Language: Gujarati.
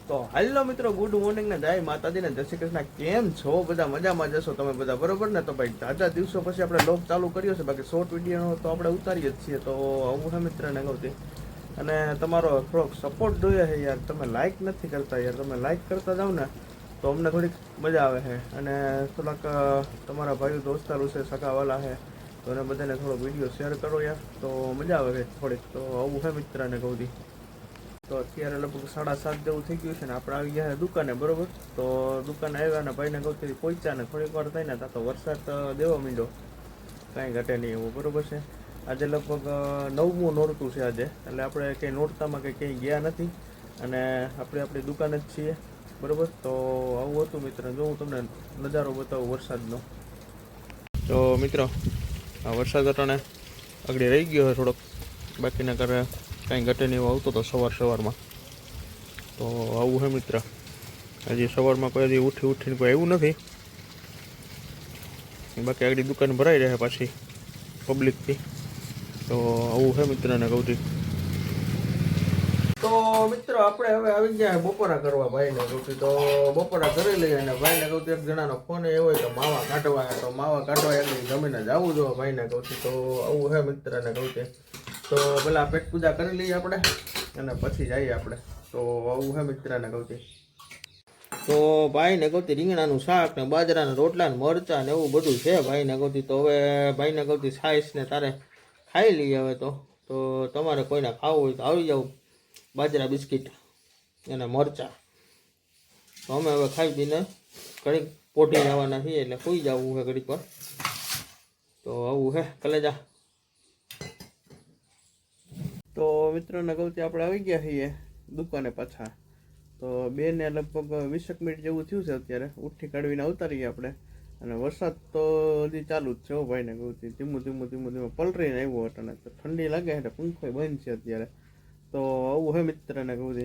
તો હાલો મિત્રો, ગુડ મોર્નિંગ ને જય માતાજી ને જય શ્રી કૃષ્ણ. કેમ છો બધા? મજામાં જશો તમે બધા, બરોબર ને? તો ભાઈ તાજા દિવસો પછી આપણે લોક ચાલુ કર્યો છે, બાકી શોર્ટ વિડીયો તો આપણે ઉતારીએ જ છીએ. તો આવું છે મિત્ર ને કહું અને તમારો થોડોક સપોર્ટ જોઈએ છે યાર. તમે લાઈક નથી કરતા યાર, તમે લાઈક કરતા જાવ ને તો અમને થોડીક મજા આવે છે. અને થોડાક તમારા ભાઈઓ દોસ્તારો છે, સગાવાલા છે, તો એને બધાને થોડોક વિડીયો શેર કરો યાર, તો મજા આવે છે થોડીક. તો આવું છે મિત્ર ને કહું. તો અત્યારે લગભગ 7:30 જેવું થઈ ગયું છે ને આપણે આવી ગયા દુકાને, બરોબર. તો દુકાને આવ્યા ને ભાઈને ગૌતી પહોંચ્યા ને થોડીક વાર થઈને તો વરસાદ દેવા માંડ્યો, કાંઈ ઘટે નહીં એવું, બરોબર છે. આજે લગભગ 9મું નોરતું છે આજે, એટલે આપણે કંઈ નોરતામાં કે ક્યાંય ગયા નથી અને આપણે આપણી દુકાન જ છીએ, બરોબર. તો આવું હતું મિત્ર. જો હું તમને નજારો બતાવું વરસાદનો. તો મિત્રો આ વરસાદ અટાણે આગળ રહી ગયો છે થોડોક, બાકીના કરે કાંઈ ઘટે નહીં એવું આવતો હતો સવારમાં. તો આવું છે મિત્ર. હજી સવારમાં કોઈ હજી ઉઠીને કોઈ આવ્યું નથી, બાકી આગળ દુકાન ભરાઈ રહે પાછી પબ્લિકથી. તો આવું છે મિત્ર ને કહું. તો મિત્રો આપણે હવે આવી ગયા બપોરા કરવા ભાઈને કહું. તો બપોરા કરી લઈએ અને ભાઈને કહું એક જણાનો ફોન એવો હોય તો માવા કાઢવા, તો માવા કાઢવા એટલે જમીને જવું જોઈએ ભાઈને કહું. તો આવું છે મિત્ર ને કહું. તો પેલા પેટ પૂજા કરી લઈએ આપણે અને પછી જઈએ આપણે. તો આવું છે મિત્ર ને કહું. તો ભાઈને કહું રીંગણાનું શાક ને બાજરાના રોટલા ને મરચા ને એવું બધું છે ભાઈને કહું. તો હવે ભાઈને કહું સાઈસ ને તારે ખાઈ લઈએ હવે. તો તમારે કોઈને ખાવું હોય તો આવી જાવ, બાજરા બિસ્કિટ અને મરચા. તો અમે હવે ખાઈ પીને ઘડીક પોટી જવાના છીએ, એટલે સુઈ જવું છે ઘડીક પર. તો આવું છે કલેજા. તો મિત્રોને કહું આપણે આવી ગયા છીએ દુકાને પાછા. તો બેને લગભગ 20 મિનિટ જેવું થયું છે અત્યારે. ઉઠી કાઢવીને ઉતારીએ આપણે. અને વરસાદ તો હજી ચાલુ જ છે હો ભાઈને કહું. ધીમું પલરીને આવ્યો હતો ને તો ઠંડી લાગે એટલે પંખો બંધ છે અત્યારે. તો આવું હે મિત્રને કહું.